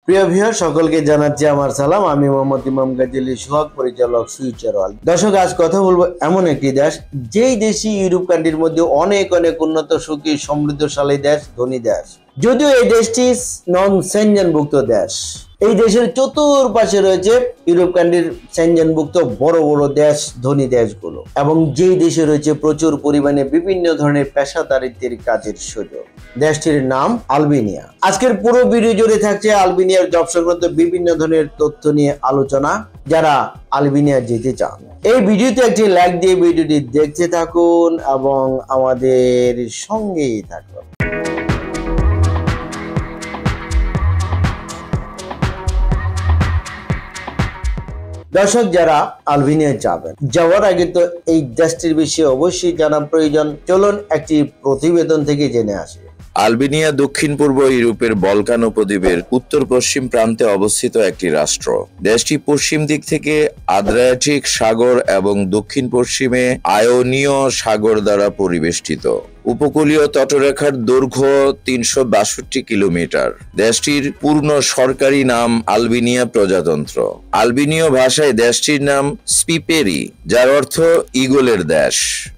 প্রিয় ভিউয়ার সকলকে জানাচ্ছি আমার সালাম। আমি মোহাম্মদ ইমাম গাজী সোহাগ, পরিচালক ফিউচার ওয়ার্ল্ড। দর্শক, আজ কথা বলবো এমন একটি দেশ, যেই দেশই ইউরোপ কান্ট্রির মধ্যে অনেক উন্নত, সুখী, সমৃদ্ধশালী দেশ, ধনী দেশ। যদিও এই দেশটি নন সেনজেনভুক্ত দেশ। এই দেশের চতুর্পাশে রয়েছে ইউরোপ কান্ট্রির সেনজেনভুক্ত বড় বড় দেশ, ধনী দেশগুলো, এবং যেই দেশে রয়েছে প্রচুর পরিমাণে বিভিন্ন ধরনের পেশাদারিত্বের কাজের সুযোগ। দেশটির নাম আলবেনিয়া। আজকের পুরো ভিডিও জুড়ে থাকছে আলবেনিয়ার জব সংক্রান্ত বিভিন্ন ধরনের তথ্য নিয়ে আলোচনা। যারা আলবেনিয়া যেতে চান, এই ভিডিওতে একটি লাইক দিয়ে ভিডিওটি দেখতে থাকুন এবং আমাদের সঙ্গেই থাকুন। দর্শক, যারা আলবেনিয়া যাবেন, যাওয়ার আগে তো এই দেশটির বিষয়ে অবশ্যই জানা প্রয়োজন। চলুন একটি প্রতিবেদন থেকে জেনে আসি। আলবেনিয়া দক্ষিণ পূর্ব ইউরোপের বলকান উপদ্বীপের উত্তর পশ্চিম প্রান্তে অবস্থিত একটি রাষ্ট্র। দেশটি পশ্চিম দিক থেকে আদ্রিয়াটিক সাগর এবং দক্ষিণ পশ্চিমে আয়োনীয় সাগর দ্বারা পরিবেষ্টিত। উপকূলীয় তটরেখার দৈর্ঘ্য 362 কিলোমিটার। দেশটির পূর্ণ সরকারি নাম আলবেনিয়া প্রজাতন্ত্র। আলবেনীয় ভাষায় দেশটির নাম স্পিপেরি, যার অর্থ ঈগলের দেশ।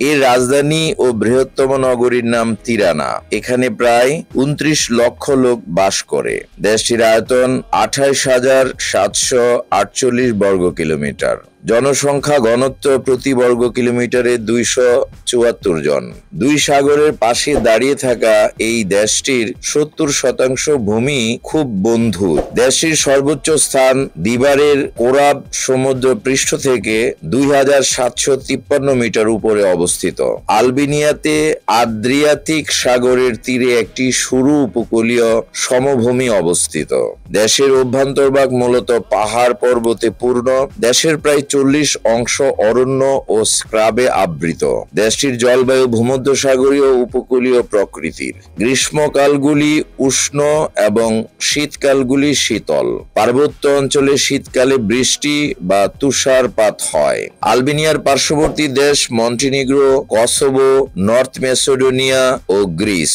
এর রাজধানী ও বৃহত্তম নগরীর নাম তিরানা। এখানে প্রায় 29 লক্ষ লোক বাস করে। দেশটির আয়তন 28,748 বর্গ কিলোমিটার। জনসংখ্যা ঘনত্ব প্রতি বর্গ কিলোমিটারে 274 জন। দুই সাগরের পাশে দাঁড়িয়ে থাকা এই দেশটির 70% ভূমি খুব বন্ধু। দেশটির সর্বোচ্চ স্থান দিবারের কোরাব সমুদ্র পৃষ্ঠ থেকে 2753 মিটার উপরে অবস্থিত। আলবেনিয়াতে আদ্রিয়াতিক সাগরের তীরে একটি সরু উপকূলীয় সমভূমি অবস্থিত। দেশের অভ্যন্তরভাগ মূলত পাহাড় পর্বতে পূর্ণ। দেশের প্রায় 40 অংশ অরণ্য ও স্ক্রাবে আবৃত। দেশটির জলবায়ু ভূমধ্যসাগরীয় উপকূলীয় প্রকৃতির। গ্রীষ্মকালগুলি উষ্ণ এবং শীতকালগুলি শীতল। পার্বত্য অঞ্চলে শীতকালে বৃষ্টি বা তুষারপাত হয়। আলবেনিয়ার পার্শ্ববর্তী দেশ মন্টিনিগ্রো, কসোভো, নর্থ মেসিডোনিয়া ও গ্রিস।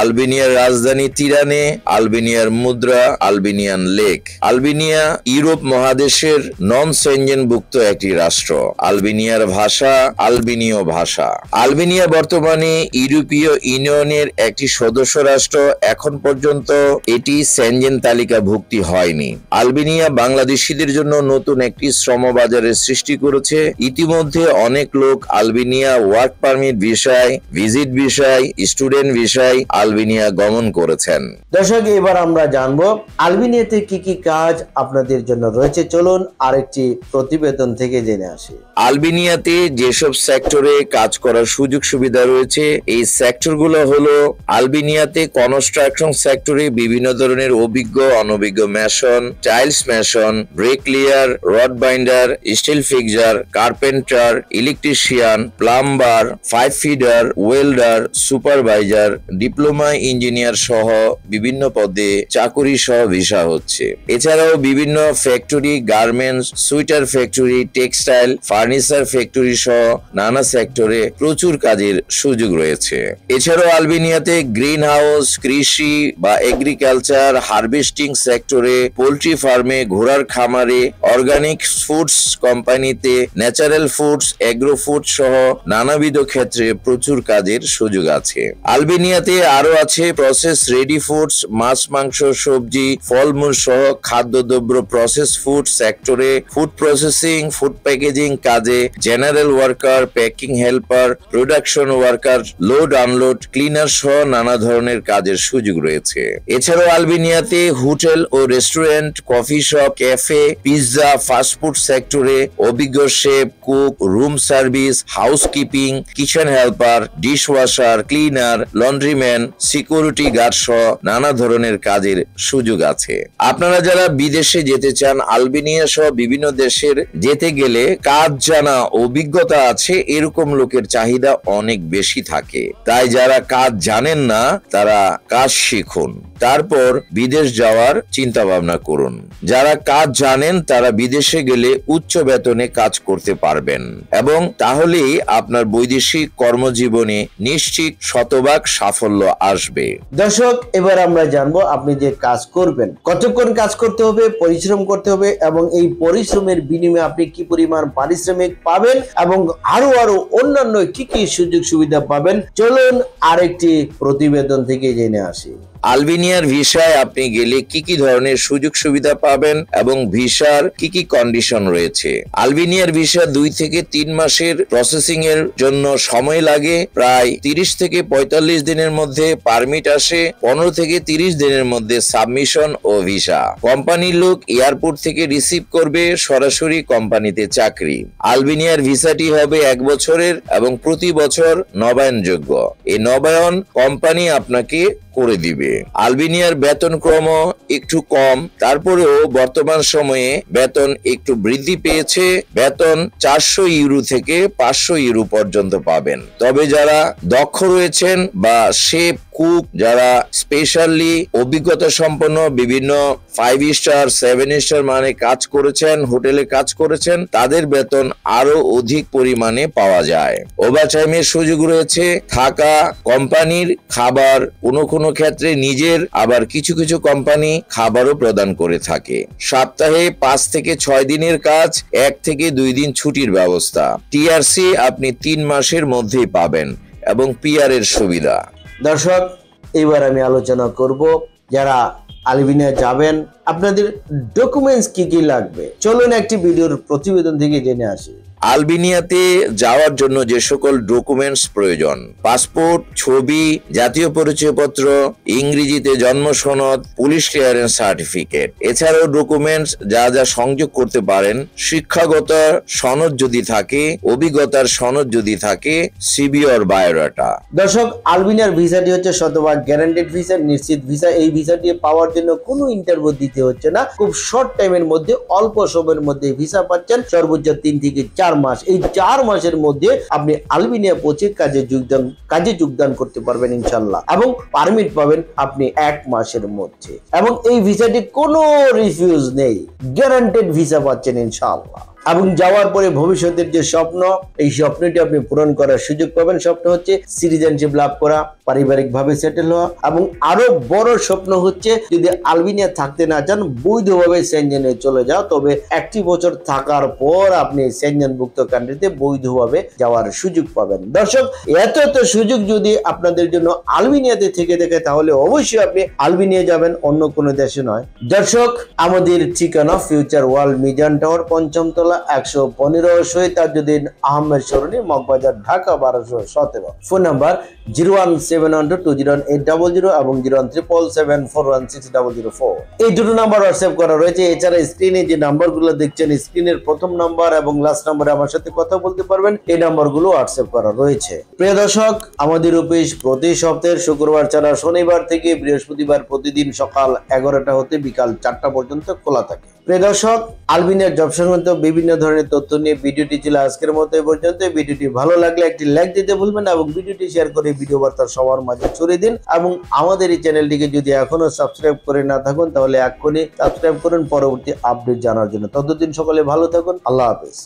আলবেনিয়ার রাজধানী তিরানে। আলবেনিয়ার মুদ্রা আলবেনিয়ান লেক। আলবেনিয়া ইউরোপ মহাদেশের নন সেনজেনভুক্ত একটি রাষ্ট্র। আলবেনিয়ার ভাষা আলবেনীয় ভাষা। আলবেনিয়া বর্তমানে ইউরোপীয় ইউনিয়নের একটি সদস্য রাষ্ট্র। এখন পর্যন্ত এটি সেনজেন তালিকাভুক্তি হয়নি। আলবেনিয়া বাংলাদেশিদের জন্য নতুন একটি শ্রম বাজারের সৃষ্টি করেছে। ইতিমধ্যে অনেক লোক আলবেনিয়া ওয়ার্ক পারমিট ভিসায়, ভিজিট ভিসায়, স্টুডেন্ট ভিসায় আলবেনিয়া গমন করেছেন। দর্শক, এবার আমরা জানবো আলবেনিয়াতে কি কি কাজ আপনাদের জন্য রয়েছে। চলুন আরেকটি প্রতিবেদন থেকে জেনে আসি। আলবেনিয়াতে যেসব সেক্টরে কাজ করার সুযোগ সুবিধা রয়েছে, এই সেক্টরগুলো হলো: আলবেনিয়াতে কনস্ট্রাকশন সেক্টরে বিভিন্ন ধরনের অভিজ্ঞ অনভিজ্ঞ mason, tiles mason, bricklayer, rod binder, steel fixer, carpenter, electrician, plumber, pipe fitter, welder, supervisor, diploma engineer সহ বিভিন্ন পদে চাকুরি সহ ভিসা হচ্ছে। এছাড়াও বিভিন্ন factory, garments, sweater factory, textile, furniture factory সহ নানা সেক্টরে প্রচুর কাজের সুযোগ রয়েছে। এছাড়াও আলবেনিয়াতে গ্রিন হাউস, কৃষি বা এগ্রিকালচার, হারভেস্টিং সেক্টরে, পোল্ট্রি ফার্মে, ঘোড়ার খামারে, অর্গানিক ফুডস কোম্পানিতে, ন্যাচারাল ফুডস, এগ্রো ফুড সহ নানাবিধ ক্ষেত্রে প্রচুর কাজের সুযোগ আছে। আলবেনিয়াতে আরো আছে প্রসেস রেডি ফুডস, মাছ, মাংস, সবজি, ফলমূল সহ খাদ্যদ্রব্য প্রসেস ফুড সেক্টরে, ফুড প্রসেসিং, ফুড প্যাকেজিং কাজে, general worker, packing helper, production worker, load unload, cleaner সহ নানা ধরনের কাজের সুযোগ রয়েছে। এছাড়াও আলবেনিয়াতে হোটেল ও restaurant, coffee shop, cafe, pizza, fast food সেক্টরে অভিজ্ঞ chef, cook, room service, housekeeping, kitchen helper, dish washer, cleaner, laundryman, security guard সহ নানা ধরনের কাজের সুযোগ আছে। আপনারা যারা বিদেশে যেতে চান, আলবেনিয়া সহ বিভিন্ন দেশের যে যেতে গেলে কাজ জানা অভিজ্ঞতা আছে এরকম লোকের চাহিদা অনেক বেশি থাকে। তাই যারা কাজ জানেন না তারা কাজ শিখুন, তারপর বিদেশ যাওয়ার চিন্তা ভাবনা করুন। যারা কাজ জানেন তারা বিদেশে গেলে উচ্চ বেতনে কাজ করতে পারবেন এবং তাহলেই আপনার বৈদেশিক কর্মজীবনে নিশ্চিত শতভাগ সাফল্য আসবে। দর্শক, এবার আমরা জানবো আপনি যে কাজ করবেন কতক্ষণ কাজ করতে হবে, পরিশ্রম করতে হবে এবং এই পরিশ্রমের বিনিময়ে আপনি কি পরিমাণ পারিশ্রমিক পাবেন এবং আরো অন্যান্য কি কি সুযোগ সুবিধা পাবেন। চলুন আরেকটি প্রতিবেদন থেকে জেনে আসি। আলবেনিয়ার ভিসায় আপনি গেলে কি কি ধরনের সুযোগ সুবিধা পাবেন এবং ভিসার কি কি কন্ডিশন রয়েছে। আলবেনিয়ার ভিসা 2 থেকে 3 মাসের প্রসেসিং এর জন্য সময় লাগে। প্রায় 30 থেকে 45 দিনের মধ্যে পারমিট আসে, 15 থেকে 30 দিনের মধ্যে সাবমিশন ও ভিসা। কোম্পানির লোক এয়ারপোর্ট থেকে রিসিভ করবে, সরাসরি কোম্পানিতে চাকরি। আলবেনিয়ার ভিসাটি হবে 1 বছরের এবং প্রতি বছর নবায়নযোগ্য। এই নবায়ন কোম্পানি আপনাকে করে দিবে। আলবেনিয়ার বেতন ক্রম একটু কম, তারপরেও বর্তমান সময়ে বেতন একটু বৃদ্ধি পেয়েছে। বেতন 400 ইউরো থেকে 500 ইউরো পর্যন্ত পাবেন। তবে যারা দক্ষ রয়েছেন বা শেফ, কুক, যারা স্পেশালি অভিজ্ঞতা সম্পন্ন বিভিন্ন 5 স্টার 7 স্টার মানে কাজ করেছেন, হোটেলে কাজ করেছেন, তাদের বেতন আরো অধিক পরিমাণে পাওয়া যায়। ওভারটাইমের সুযোগ রয়েছে, থাকা, কোম্পানির খাবার, কোনো ক্ষেত্রে নিজের, আবার কিছু কিছু কোম্পানি খাবারও প্রদান করে থাকে। সপ্তাহে 5 থেকে 6 দিনের কাজ, 1 থেকে 2 দিন ছুটির ব্যবস্থা। টিআরসি আপনি 3 মাসের মধ্যেই পাবেন এবং পিআর এর সুবিধা। দর্শক, এবার আমি আলোচনা করব যারা আলবেনিয়া যাবেন আপনাদের ডকুমেন্টস কি কি লাগবে। চলুন একটি ভিডিওর প্রতিবেদন থেকে জেনে আসি। আলবেনিয়াতে যাওয়ার জন্য যে সকল ডকুমেন্টস প্রয়োজন: পাসপোর্ট, ছবি, জাতীয় পরিচয়পত্র, ইংরেজিতে জন্ম সনদ, পুলিশ ক্লিয়ারেন্স সার্টিফিকেট। এছাড়াও ডকুমেন্টস যা যা সংযোগ করতে পারেন: শিক্ষাগত সনদ যদি থাকে, অভিজ্ঞতার সনদ যদি থাকে, সিভি অর বায়োডাটা। দর্শক, আলবেনিয়ার ভিসাটি হচ্ছে শতভাগ গ্যারান্টেড ভিসা, নিশ্চিত ভিসা। এই ভিসাটি পাওয়ার জন্য কোনো ইন্টারভিউ দিতে হচ্ছে না। খুব শর্ট টাইমের মধ্যে, অল্প সময়ের মধ্যে ভিসা পাচ্ছেন। সর্বোচ্চ 3 থেকে 4 মাস। এই 4 মাসের মধ্যে আপনি আলবেনিয়া পৌঁছে কাজে যোগদান করতে পারবেন ইনশাল্লাহ এবং পারমিট পাবেন আপনি 1 মাসের মধ্যে। এবং এই ভিসাটি কোনো রিফিউজ নেই, গ্যারান্টেড ভিসা পাচ্ছেন ইনশাল্লাহ। এবং যাওয়ার পরে ভবিষ্যতের যে স্বপ্ন, এই স্বপ্নটি আপনি পূরণ করার সুযোগ পাবেন। স্বপ্ন হচ্ছে সিটিজেনশিপ লাভ করা, পারিবারিক ভাবে সেটেল হওয়া এবং আরো বড় স্বপ্ন হচ্ছে যদি আলবেনিয়া থাকতে না চান, বৈধভাবে সেনজেনে চলে যাও। তবে 1 বছর থাকার পর আপনি সেনজেনভুক্ত কান্ট্রিতে বৈধভাবে যাওয়ার সুযোগ পাবেন। দর্শক, এত সুযোগ যদি আপনাদের জন্য আলবেনিয়াতে থেকে থাকে তাহলে অবশ্যই আপনি আলবেনিয়া যাবেন, অন্য কোনো দেশে নয়। দর্শক, আমাদের ঠিকানা ফিউচার ওয়ার্ল্ড মিজান টাওয়ার, 5ম তলা, 115 শহীদ তাজউদ্দিন আহমেদ সরণি, মগবাজার, ঢাকা 1217। ফোন নাম্বার 017120800 এবং 01777416004। এই দুটো নাম্বার হোয়াটসঅ্যাপ করা রয়েছে। এছাড়া স্ক্রিনে যে নাম্বারগুলো দেখছেন, স্ক্রিনের প্রথম নাম্বার এবং লাস্ট নাম্বারে আমার সাথে কথা বলতে পারবেন। এই নাম্বারগুলো হোয়াটসঅ্যাপ করা রয়েছে। প্রিয় দর্শক, আমাদের অফিস প্রতি সপ্তাহের শুক্রবার ছাড়া শনিবার থেকে বৃহস্পতিবার প্রতিদিন সকাল 11টা হতে বিকাল 4টা পর্যন্ত খোলা থাকে। প্রিয় দর্শক, আলবেনিয়ার জব সংক্রান্ত বিভিন্ন ধরনের তথ্য নিয়ে ভিডিওটি ছিল আজকের মতো এই পর্যন্ত। ভিডিওটি ভালো লাগলে একটি লাইক দিতে ভুলবেন না এবং ভিডিওটি শেয়ার করে ভিডিও বার্তা সবার মাঝে ছড়িয়ে দিন। এবং আমাদের এই চ্যানেলটিকে যদি এখনো সাবস্ক্রাইব করে না থাকুন তাহলে এক্ষুনি সাবস্ক্রাইব করুন পরবর্তী আপডেট জানার জন্য। ততদিন সকলে ভালো থাকুন। আল্লাহ হাফেজ।